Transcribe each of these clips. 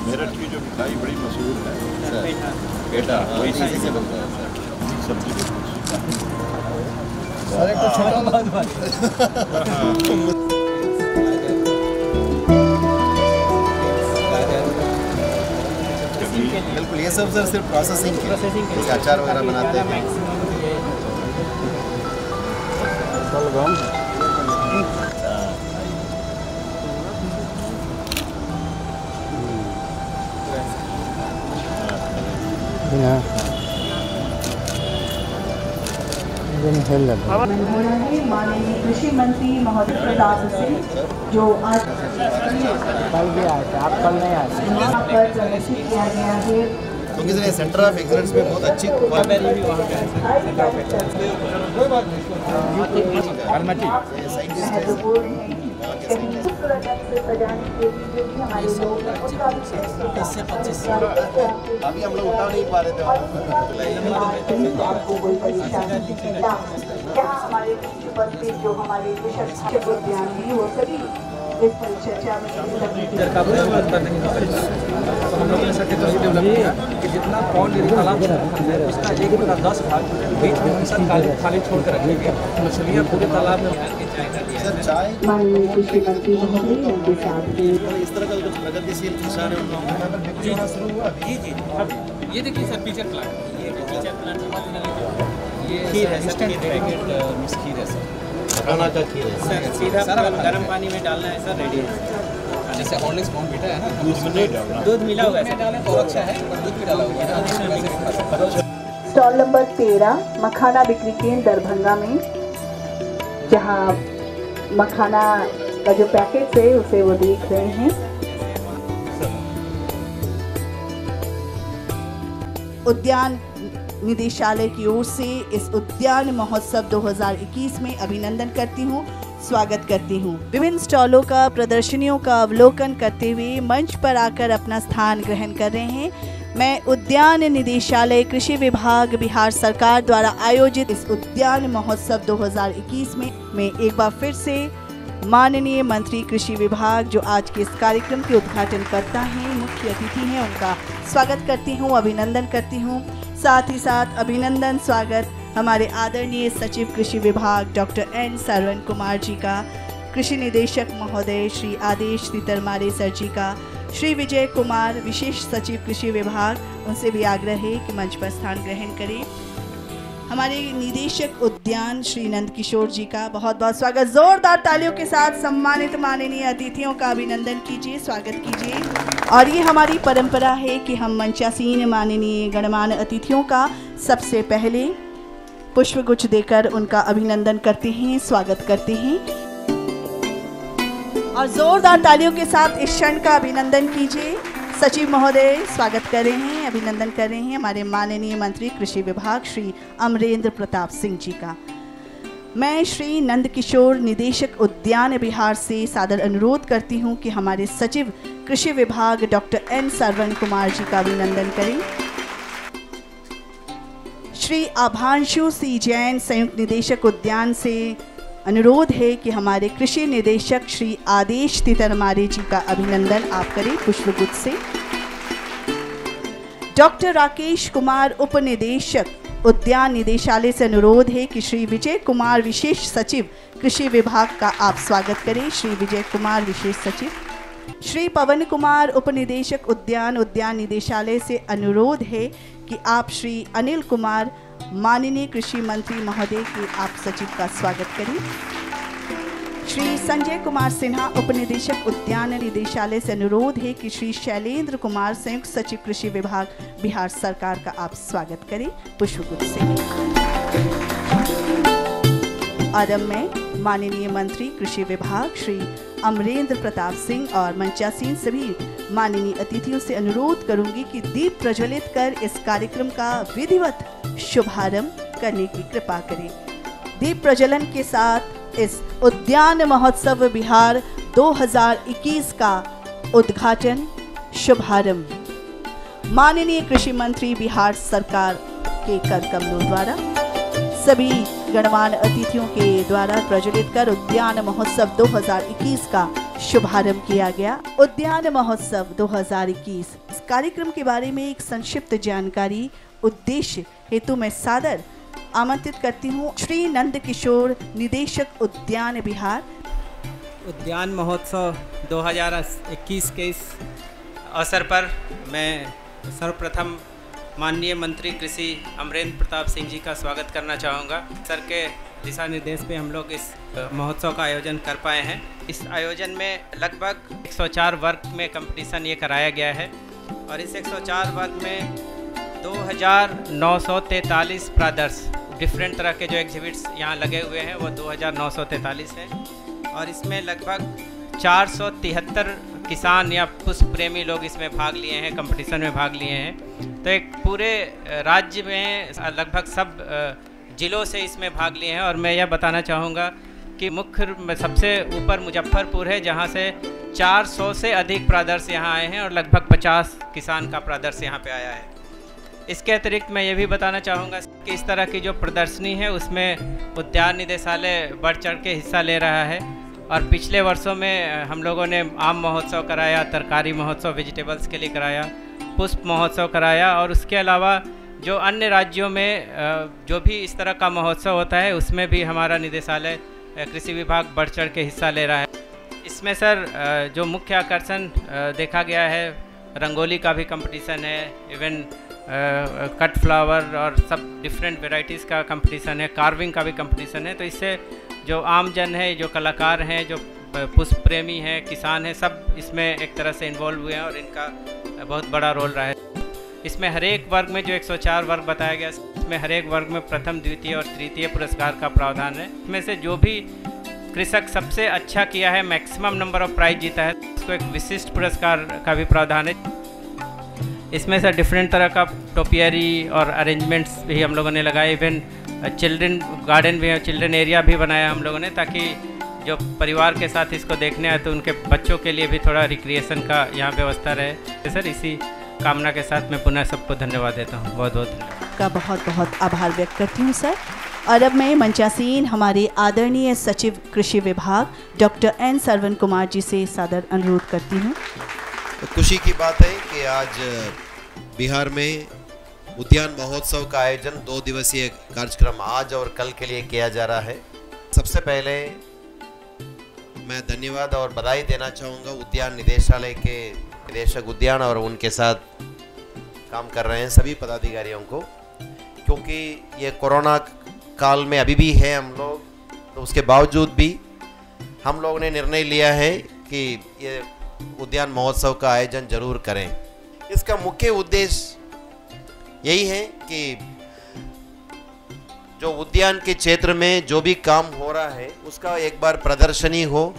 मेरठ की जो मिठाई बड़ी मशहूर है पेठा, वही से बनता है सब्जी सर एक तो छोटा बात बिल्कुल, ये सब सर सिर्फ प्रोसेसिंग के जैसे अचार वगैरह बनाते हैं। माननीय कृषि मंत्री महोदय प्रताप सिंह जो आज कल भी आए थे, आप कल नहीं आए थे। यहाँ पर प्रदर्शित किया गया है। क्योंकि सर ये सेंटर ऑफ एक्सीलेंस में बहुत अच्छी अभी हम लोग उठा नहीं पा रहे थे। हमारे उपस्थित जो हमारे विशेषज्ञ उद्यान हैं वो सभी इस परिचर्चा में हम लोगों ने सर्टिफिकेट डेवलप किया कि जितना पौंड तालाब है उसका 1/10 भाग बीच में खाली छोड़ कर रखेंगे, मछलियाँ पूरे तालाब में। माननीय कृषि मंत्री महोदय उनके साथ इस तरह का कुछ प्रगतिशील किसान है उन लोगों जी ये देखिए सर टीचर प्लांट, ये टीचर प्लांट ये खीर है सर, मिक्स खीर है सर, खाना का खीर है सर सीधा गर्म पानी में डालना है सर, रेडी है। जैसे हॉर्लिक्स बॉर्नविटा है ना, दूध मिला हुआ है डालें तो अच्छा है, दूध भी डाला हुआ है। स्टॉल नंबर 13 मखाना बिक्री केंद्र दरभंगा में, जहां मखाना का जो पैकेट है उसे वो देख रहे हैं। उद्यान निदेशालय की ओर से इस उद्यान महोत्सव 2021 में अभिनंदन करती हूँ, स्वागत करती हूँ। विभिन्न स्टॉलों का प्रदर्शनियों का अवलोकन करते हुए मंच पर आकर अपना स्थान ग्रहण कर रहे हैं। मैं उद्यान निदेशालय कृषि विभाग बिहार सरकार द्वारा आयोजित इस उद्यान महोत्सव 2021 में एक बार फिर से माननीय मंत्री कृषि विभाग जो आज के इस कार्यक्रम के उद्घाटन करता है, मुख्य अतिथि हैं, उनका स्वागत करती हूँ, अभिनंदन करती हूँ। साथ ही साथ अभिनंदन स्वागत हमारे आदरणीय सचिव कृषि विभाग डॉक्टर एन सरवण कुमार जी का, कृषि निदेशक महोदय श्री आदेश तितरमारे सर जी का, श्री विजय कुमार विशेष सचिव कृषि विभाग, उनसे भी आग्रह है कि मंच पर स्थान ग्रहण करें। हमारे निदेशक उद्यान श्री नंद किशोर जी का बहुत बहुत स्वागत। जोरदार तालियों के साथ सम्मानित माननीय अतिथियों का अभिनंदन कीजिए, स्वागत कीजिए। और ये हमारी परंपरा है कि हम मंचासीन माननीय गणमान्य अतिथियों का सबसे पहले पुष्पगुच्छ देकर उनका अभिनंदन करते हैं, स्वागत करते हैं। और जोरदार तालियों के साथ इस क्षण का अभिनंदन कीजिए। सचिव महोदय स्वागत कर रहे हैं, अभिनंदन कर रहे हैं हमारे माननीय मंत्री कृषि विभाग श्री अमरेंद्र प्रताप सिंह जी का। मैं श्री नंद किशोर निदेशक उद्यान बिहार से सादर अनुरोध करती हूं कि हमारे सचिव कृषि विभाग डॉक्टर एन सरवण कुमार जी का अभिनंदन करें। श्री आभांशु सी जैन संयुक्त निदेशक उद्यान से अनुरोध है कि हमारे कृषि निदेशक श्री आदेश तितरमारे जी का अभिनंदन आप करें पुष्पगुच्छ से। डॉक्टर राकेश कुमार उप निदेशक उद्यान निदेशालय से अनुरोध है कि श्री विजय कुमार विशेष सचिव कृषि विभाग का आप स्वागत करें। श्री विजय कुमार विशेष सचिव। श्री पवन कुमार उप निदेशक उद्यान निदेशालय से अनुरोध है कि आप श्री अनिल कुमार माननीय कृषि मंत्री महोदय के आप सचिव का स्वागत करें। श्री संजय कुमार सिन्हा उप निदेशक उद्यान निदेशालय से अनुरोध है कि श्री शैलेंद्र कुमार संयुक्त सचिव कृषि विभाग बिहार सरकार का आप स्वागत करें पुष्पगुच्छ से। और अब मैं माननीय मंत्री कृषि विभाग श्री अमरेंद्र प्रताप सिंह और मंचासीन सभी माननीय अतिथियों से अनुरोध करूंगी कि दीप प्रज्वलित कर इस कार्यक्रम का विधिवत शुभारंभ करने की कृपा करें। दीप प्रज्वलन के साथ इस उद्यान महोत्सव बिहार 2021 का उद्घाटन शुभारंभ माननीय कृषि मंत्री बिहार सरकार के कर कमलों द्वारा सभी गणमान्य अतिथियों के द्वारा प्रज्वलित कर उद्यान महोत्सव 2021 का शुभारंभ किया गया उद्यान महोत्सव 2021। इस कार्यक्रम के बारे में एक संक्षिप्त जानकारी उद्देश्य हेतु मैं सादर आमंत्रित करती हूँ श्री नंद किशोर, निदेशक उद्यान बिहार। उद्यान महोत्सव 2021 के इस अवसर पर मैं सर्वप्रथम माननीय मंत्री कृषि अमरेंद्र प्रताप सिंह जी का स्वागत करना चाहूँगा। सर के दिशा निर्देश पे हम लोग इस महोत्सव का आयोजन कर पाए हैं। इस आयोजन में लगभग 104 वर्ग में कंपटीशन ये कराया गया है और इस 104 वर्ग में 2943 प्रादर्श डिफरेंट तरह के जो एग्जिबिट्स यहाँ लगे हुए हैं वो 2943 हैं और इसमें लगभग 473 किसान या पुष्प प्रेमी लोग इसमें भाग लिए हैं, कंपटीशन में भाग लिए हैं। तो एक पूरे राज्य में लगभग सब ज़िलों से इसमें भाग लिए हैं और मैं यह बताना चाहूँगा कि मुख्य सबसे ऊपर मुजफ्फरपुर है जहाँ से 400 से अधिक प्रादर्श यहाँ आए हैं और लगभग 50 किसान का प्रादर्श यहाँ पे आया है। इसके अतिरिक्त मैं ये भी बताना चाहूँगा कि इस तरह की जो प्रदर्शनी है उसमें उद्यान निदेशालय बढ़ चढ़ के हिस्सा ले रहा है और पिछले वर्षों में हम लोगों ने आम महोत्सव कराया, तरकारी महोत्सव वेजिटेबल्स के लिए कराया, पुष्प महोत्सव कराया और उसके अलावा जो अन्य राज्यों में जो भी इस तरह का महोत्सव होता है उसमें भी हमारा निदेशालय कृषि विभाग बढ़ चढ़ के हिस्सा ले रहा है। इसमें सर जो मुख्य आकर्षण देखा गया है, रंगोली का भी कंपटीशन है, इवन कट फ्लावर और सब डिफरेंट वेराइटीज़ का कंपटीशन है, कार्विंग का भी कंपटीशन है। तो इससे जो आम जन है, जो कलाकार हैं, जो पुष्प प्रेमी हैं, किसान हैं, सब इसमें एक तरह से इन्वॉल्व हुए हैं और इनका बहुत बड़ा रोल रहा है। इसमें हर एक वर्ग में जो 104 वर्ग बताया गया इसमें हर एक वर्ग में प्रथम, द्वितीय और तृतीय पुरस्कार का प्रावधान है। इसमें से जो भी कृषक सबसे अच्छा किया है, मैक्सिमम नंबर ऑफ प्राइज जीता है, उसको एक विशिष्ट पुरस्कार का भी प्रावधान है। इसमें से डिफरेंट तरह का टोपियरी और अरेंजमेंट्स भी हम लोगों ने लगाए, इवन चिल्ड्रन गार्डन भी, चिल्ड्रन एरिया भी बनाया हम लोगों ने ताकि जो परिवार के साथ इसको देखने आए तो उनके बच्चों के लिए भी थोड़ा रिक्रिएशन का यहाँ व्यवस्था रहे। तो सर इसी कामना के साथ मैं पुनः सबको धन्यवाद देता हूँ। बहुत बहुत धन्यवाद का बहुत बहुत आभार व्यक्त करती हूँ सर। और अब मैं मंचासीन हमारे आदरणीय सचिव कृषि विभाग डॉक्टर एन सरवन कुमार जी से सादर अनुरोध करती हूँ। तो खुशी की बात है कि आज बिहार में उद्यान महोत्सव का आयोजन 2 दिवसीय कार्यक्रम आज और कल के लिए किया जा रहा है। सबसे पहले मैं धन्यवाद और बधाई देना चाहूँगा उद्यान निदेशालय के निदेशक उद्यान और उनके साथ काम कर रहे हैं सभी पदाधिकारियों को, क्योंकि ये कोरोना काल में अभी भी है हम लोग, तो उसके बावजूद भी हम लोगों ने निर्णय लिया है कि ये उद्यान महोत्सव का आयोजन जरूर करें। इसका मुख्य उद्देश्य यही है कि जो उद्यान के क्षेत्र में जो भी काम हो रहा है उसका एक बार प्रदर्शनी हो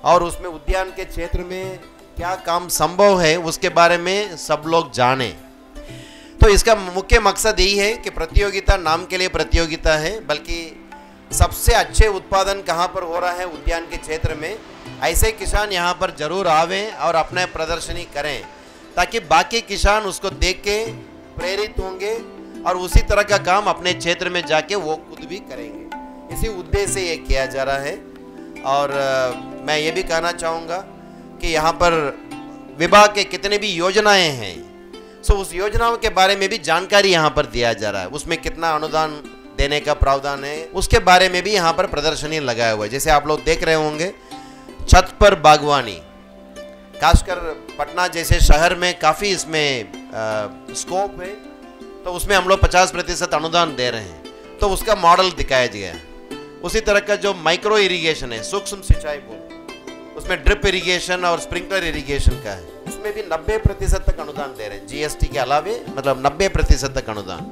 और उसमें उद्यान के क्षेत्र में क्या काम संभव है उसके बारे में सब लोग जाने। तो इसका मुख्य मकसद यही है कि प्रतियोगिता नाम के लिए प्रतियोगिता है, बल्कि सबसे अच्छे उत्पादन कहाँ पर हो रहा है उद्यान के क्षेत्र में, ऐसे किसान यहाँ पर जरूर आवें और अपना प्रदर्शनी करें ताकि बाकी किसान उसको देख के प्रेरित होंगे और उसी तरह का काम अपने क्षेत्र में जाके वो खुद भी करेंगे। इसी उद्देश्य से ये किया जा रहा है। और मैं ये भी कहना चाहूँगा कि यहाँ पर विभाग के कितने भी योजनाएं हैं, सो उस योजनाओं के बारे में भी जानकारी यहाँ पर दिया जा रहा है। उसमें कितना अनुदान देने का प्रावधान है उसके बारे में भी यहाँ पर प्रदर्शनी लगाया हुआ है। जैसे आप लोग देख रहे होंगे छत पर बागवानी, खासकर पटना जैसे शहर में काफ़ी इसमें स्कोप है, तो उसमें हम लोग 50% अनुदान दे रहे हैं, तो उसका मॉडल दिखाया गया है। उसी तरह का जो माइक्रो इरिगेशन है, सूक्ष्म सिंचाई बोलते, उसमें ड्रिप इरिगेशन और स्प्रिंकलर इरिगेशन का है, उसमें भी 90% तक अनुदान दे रहे हैं, जीएसटी के अलावे मतलब 90% तक अनुदान।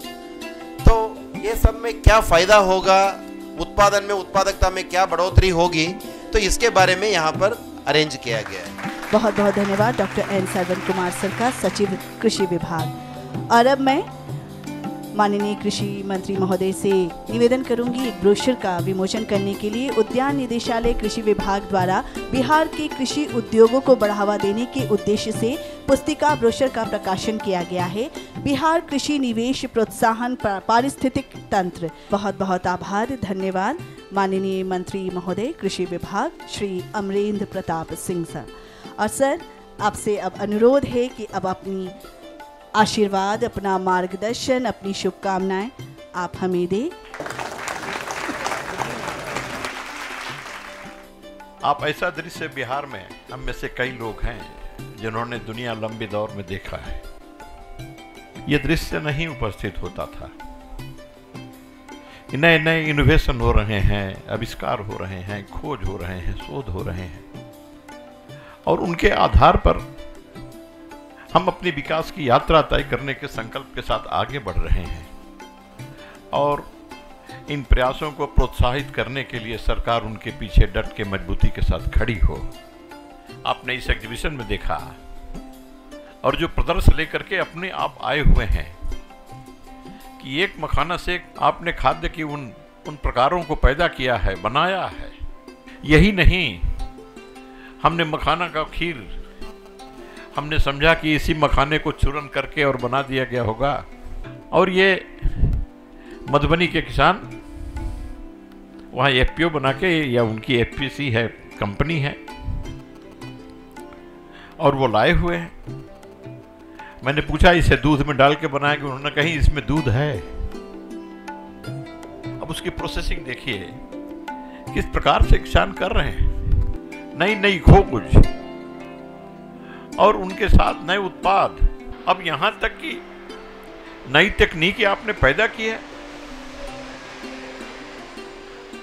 तो ये सब में क्या फ़ायदा होगा, उत्पादन में उत्पादकता में क्या बढ़ोतरी होगी, तो इसके बारे में यहाँ पर अरेंज किया गया है। बहुत बहुत धन्यवाद doctor N Saravan Kumar sir का, सचिव कृषि विभाग। और अब मैं माननीय कृषि मंत्री महोदय से निवेदन करूंगी एक ब्रोशर का विमोचन करने के लिए। उद्यान निदेशालय कृषि विभाग द्वारा बिहार के कृषि उद्योगों को बढ़ावा देने के उद्देश्य से पुस्तिका ब्रोशर का प्रकाशन किया गया है, बिहार कृषि निवेश प्रोत्साहन पारिस्थितिक तंत्र। बहुत बहुत आभार, धन्यवाद। माननीय मंत्री महोदय कृषि विभाग श्री अमरेंद्र प्रताप सिंह सर। और सर, आपसे अब अनुरोध है कि अब अपनी आशीर्वाद, अपना मार्गदर्शन, अपनी शुभकामनाएं आप हमें दें। आप ऐसा दृश्य बिहार में हम में से कई लोग हैं जिन्होंने दुनिया लंबे दौर में देखा है। ये दृश्य नहीं उपस्थित होता था। नए नए इनोवेशन हो रहे हैं, आविष्कार हो रहे हैं, खोज हो रहे हैं, शोध हो रहे हैं, और उनके आधार पर हम अपनी विकास की यात्रा तय करने के संकल्प के साथ आगे बढ़ रहे हैं। और इन प्रयासों को प्रोत्साहित करने के लिए सरकार उनके पीछे डट के मजबूती के साथ खड़ी हो। आपने इस एग्जीबिशन में देखा, और जो प्रदर्शन लेकर के अपने आप आए हुए हैं कि एक मखाना से आपने खाद्य की उन प्रकारों को पैदा किया है, बनाया है। यही नहीं, हमने मखाना का खीर, हमने समझा कि इसी मखाने को चूरन करके और बना दिया गया होगा, और ये मधुबनी के किसान वहाँ एफपीओ बना के, या उनकी एफपीसी है, कंपनी है, और वो लाए हुए हैं। मैंने पूछा इसे दूध में डाल के बनाया कि उन्होंने कही इसमें दूध है। अब उसकी प्रोसेसिंग देखिए किस प्रकार से किसान कर रहे हैं, नई नई खोज और उनके साथ नए उत्पाद। अब यहां तक कि नई तकनीक आपने पैदा की है,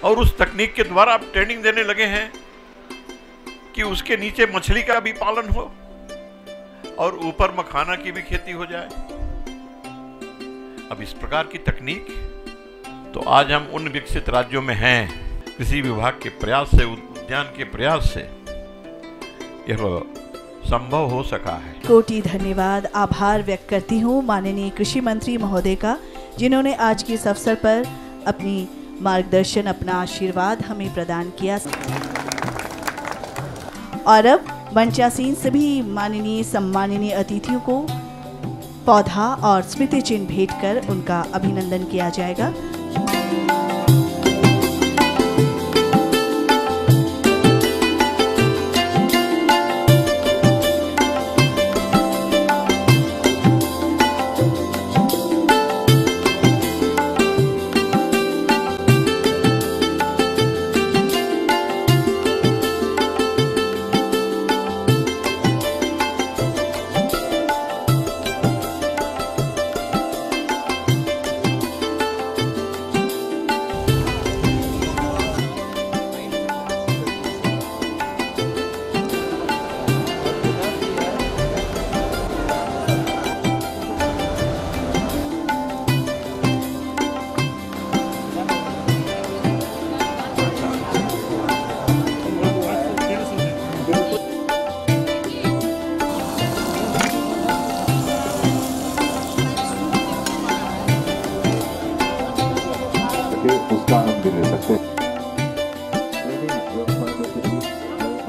और उस तकनीक के द्वारा आप ट्रेनिंग देने लगे हैं कि उसके नीचे मछली का भी पालन हो और ऊपर मखाना की भी खेती हो जाए। अब इस प्रकार की तकनीक तो आज हम उन विकसित राज्यों में हैं। कृषि विभाग के प्रयास से, उद्यान के प्रयास से यह संभव हो सका है। कोटि धन्यवाद, आभार व्यक्त करती हूँ माननीय कृषि मंत्री महोदय का, जिन्होंने आज के इस अवसर पर अपनी मार्गदर्शन, अपना आशीर्वाद हमें प्रदान किया। और अब मंचासीन सभी माननीय सम्माननीय अतिथियों को पौधा और स्मृति चिन्ह भेंट कर उनका अभिनंदन किया जाएगा।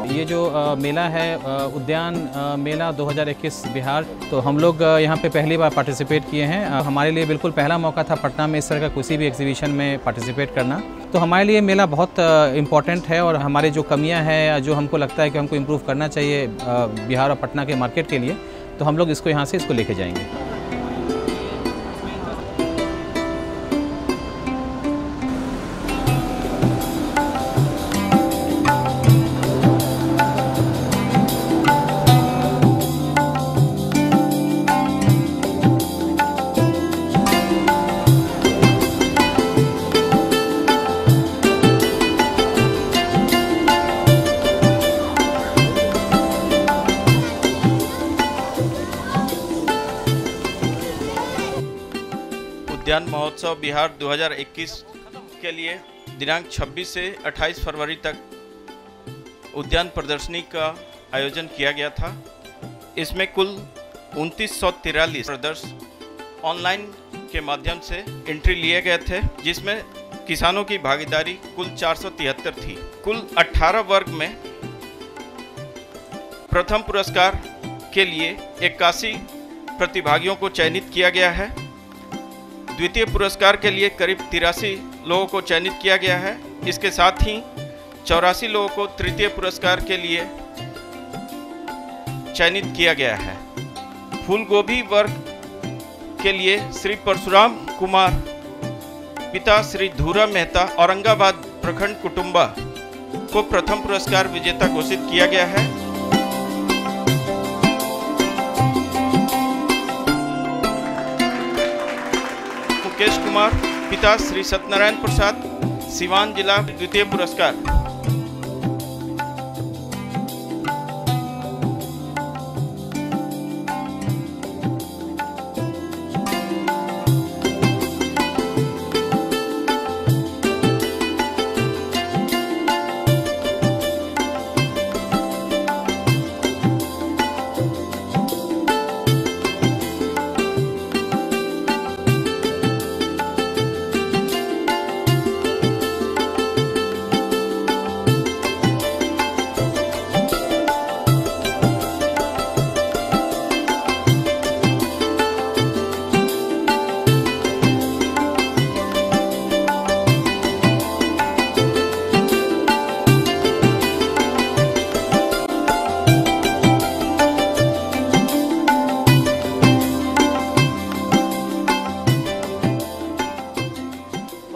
ये जो मेला है उद्यान मेला 2021 बिहार, तो हम लोग यहाँ पे पहली बार पार्टिसिपेट किए हैं। हमारे लिए बिल्कुल पहला मौका था पटना में इस तरह का किसी भी एग्जीबिशन में पार्टिसिपेट करना। तो हमारे लिए मेला बहुत इम्पॉर्टेंट है, और हमारे जो कमियाँ हैं, जो हमको लगता है कि हमको इम्प्रूव करना चाहिए बिहार और पटना के मार्केट के लिए, तो हम लोग इसको यहाँ से इसको लेके जाएंगे। उद्यान महोत्सव बिहार 2021 के लिए दिनांक 26 से 28 फरवरी तक उद्यान प्रदर्शनी का आयोजन किया गया था। इसमें कुल 2943 प्रदर्शन ऑनलाइन के माध्यम से एंट्री लिए गए थे, जिसमें किसानों की भागीदारी कुल 473 थी। कुल 18 वर्ग में प्रथम पुरस्कार के लिए 81 प्रतिभागियों को चयनित किया गया है। द्वितीय पुरस्कार के लिए करीब 83 लोगों को चयनित किया गया है। इसके साथ ही 84 लोगों को तृतीय पुरस्कार के लिए चयनित किया गया है। फूल गोभी वर्ग के लिए श्री परशुराम कुमार पिता श्री धूरा मेहता औरंगाबाद प्रखंड कुटुंबा को प्रथम पुरस्कार विजेता घोषित किया गया है। मुकेश कुमार पिता श्री सत्यनारायण प्रसाद सिवान जिला द्वितीय पुरस्कार।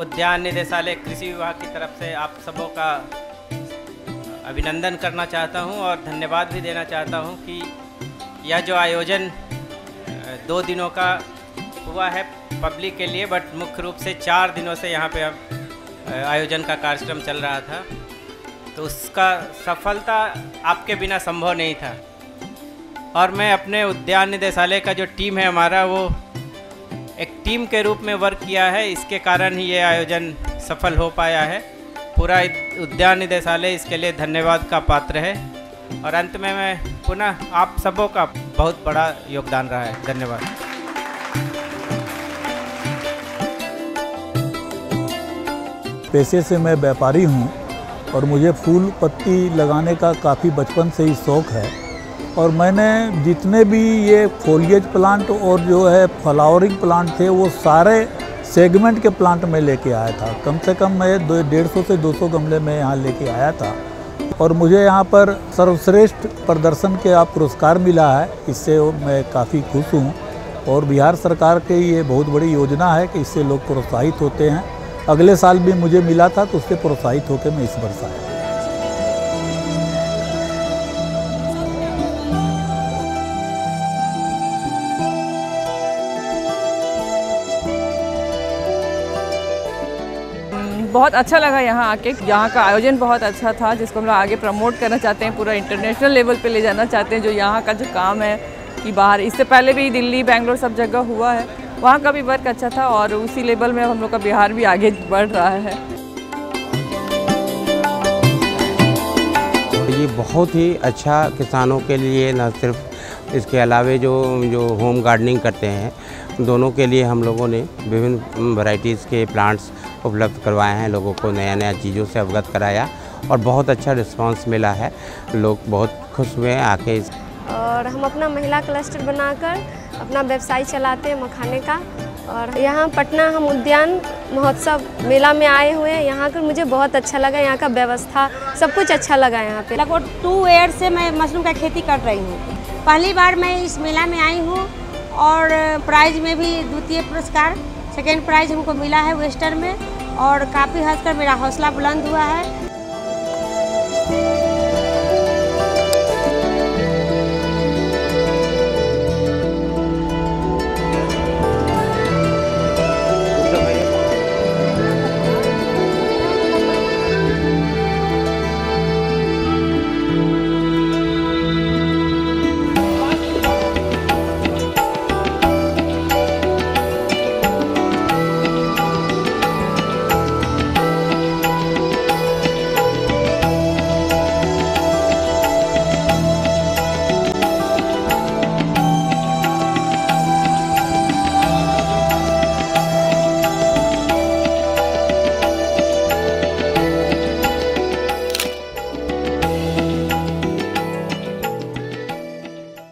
उद्यान निदेशालय कृषि विभाग की तरफ से आप सबों का अभिनंदन करना चाहता हूं और धन्यवाद भी देना चाहता हूं कि यह जो आयोजन 2 दिनों का हुआ है पब्लिक के लिए, बट मुख्य रूप से 4 दिनों से यहाँ पे आयोजन का कार्यक्रम चल रहा था, तो उसका सफलता आपके बिना संभव नहीं था। और मैं अपने उद्यान निदेशालय का जो टीम है हमारा, वो एक टीम के रूप में वर्क किया है, इसके कारण ही ये आयोजन सफल हो पाया है। पूरा उद्यान निदेशालय इसके लिए धन्यवाद का पात्र है। और अंत में मैं पुनः आप सबों का बहुत बड़ा योगदान रहा है। धन्यवाद। पेशे से मैं व्यापारी हूँ और मुझे फूल पत्ती लगाने का काफ़ी बचपन से ही शौक़ है। और मैंने जितने भी ये फोलिएज प्लांट और जो है फ्लावरिंग प्लांट थे, वो सारे सेगमेंट के प्लांट में लेके आया था। कम से कम मैं 150 से 200 गमले में यहाँ लेके आया था। और मुझे यहाँ पर सर्वश्रेष्ठ प्रदर्शन का पुरस्कार मिला है, इससे मैं काफ़ी खुश हूँ। और बिहार सरकार की ये बहुत बड़ी योजना है कि इससे लोग प्रोत्साहित होते हैं। अगले साल भी मुझे मिला था, तो उससे प्रोत्साहित होकर मैं इस वर्ष आया। बहुत अच्छा लगा यहाँ आके। यहाँ का आयोजन बहुत अच्छा था, जिसको हम लोग आगे प्रमोट करना चाहते हैं, पूरा इंटरनेशनल लेवल पे ले जाना चाहते हैं। जो यहाँ का जो काम है कि बाहर, इससे पहले भी दिल्ली, बेंगलोर सब जगह हुआ है, वहाँ का भी वर्क अच्छा था और उसी लेवल में हम लोग का बिहार भी आगे बढ़ रहा है। ये बहुत ही अच्छा किसानों के लिए, न सिर्फ इसके अलावे जो होम गार्डनिंग करते हैं, दोनों के लिए हम लोगों ने विभिन्न वैरायटीज़ के प्लांट्स उपलब्ध करवाए हैं। लोगों को नया नया चीज़ों से अवगत कराया और बहुत अच्छा रिस्पांस मिला है। लोग बहुत खुश हुए हैं आके। और हम अपना महिला क्लस्टर बनाकर अपना व्यवसाय चलाते हैं मखाने का। और यहाँ पटना हम उद्यान महोत्सव मेला में आए हुए हैं। यहाँ कर मुझे बहुत अच्छा लगा, यहाँ का व्यवस्था सब कुछ अच्छा लगा। यहाँ पे लगभग 2 ईयर से मैं मशरूम का खेती कर रही हूँ। पहली बार मैं इस मेला में आई हूँ और प्राइज में भी द्वितीय पुरस्कार, सेकेंड प्राइज हमको मिला है वेस्टर्न में। और काफ़ी हद तक मेरा हौसला बुलंद हुआ है।